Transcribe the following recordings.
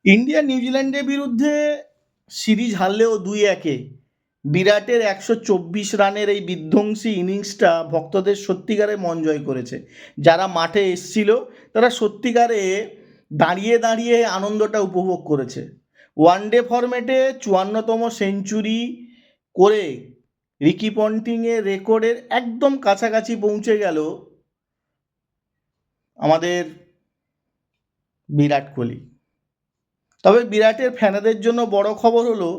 India নিউজিল্যান্ডের বিরুদ্ধে series হারলেও 2-1 বিরাটের 124 রানের এই বিধ্বংসী ইনিংসটা ভক্তদের সত্যিকারে মন জয় করেছে। যারা মাঠে এসছিল তারা সত্যিকারে দাঁড়িয়ে দাঁড়িয়ে আনন্দটা উপভোগ করেছে। ওয়ানডে ফরম্যাটে 54তম সেঞ্চুরি করে রিকি পন্টিংয়ের রেকর্ডের একদম কাছাকাছি পৌঁছে গেল আমাদের বিরাট কোহলি। তবে বিরাটের ফ্যানেদের জন্য বড় খবর হলো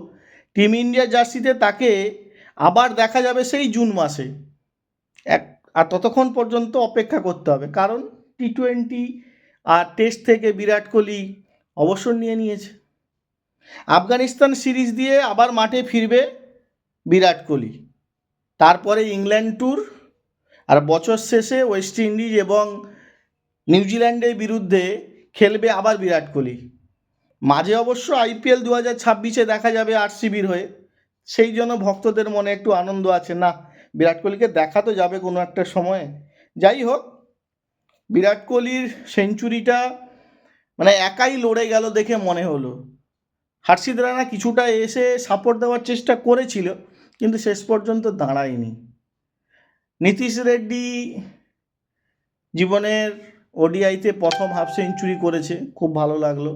টিম ইন্ডিয়া জার্সিতে তাকে আবার দেখা যাবে সেই জুন মাসে। এক আর ততক্ষণ পর্যন্ত অপেক্ষা করতে হবে, কারণ টি-20 আর টেস্ট থেকে বিরাট কোহলি অবসর নিয়ে নিয়েছে। আফগানিস্তান সিরিজ দিয়ে আবার মাঠে ফিরবে বিরাট কোহলি, তারপরে ইংল্যান্ড ট্যুর, আর বছর শেষে ওয়েস্ট ইন্ডিজ এবং নিউজিল্যান্ডের বিরুদ্ধে খেলবে আবার বিরাট কোহলি। মাঝে অবশ্য আইপিএল 2026-এ দেখা যাবে আরসিবির হয়ে, সেই জন্য ভক্তদের মনে একটু আনন্দ আছে, না বিরাট কোহলিকে দেখা তো যাবে কোনো একটা সময়ে। যাই হোক, বিরাট কোহলির সেঞ্চুরিটা মানে একাই লড়ে গেল দেখে মনে হলো। হার্ষিদ রানা কিছুটা এসে সাপোর্ট দেওয়ার চেষ্টা করেছিল, কিন্তু শেষ পর্যন্ত দাঁড়ায়নি। নীতিশ রেড্ডি জীবনের ওডিআইতে প্রথম হাফ সেঞ্চুরি করেছে, খুব ভালো লাগলো।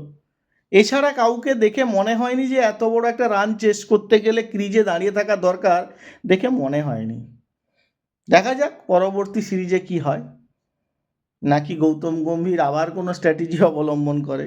এছাড়া কাউকে দেখে মনে হয়নি যে এত বড় একটা রান চেস করতে গেলে ক্রিজে দাঁড়িয়ে থাকা দরকার, দেখে মনে হয়নি। দেখা যাক পরবর্তী সিরিজে কি হয়, নাকি গৌতম গম্ভীর আবার কোনো স্ট্র্যাটেজি অবলম্বন করে।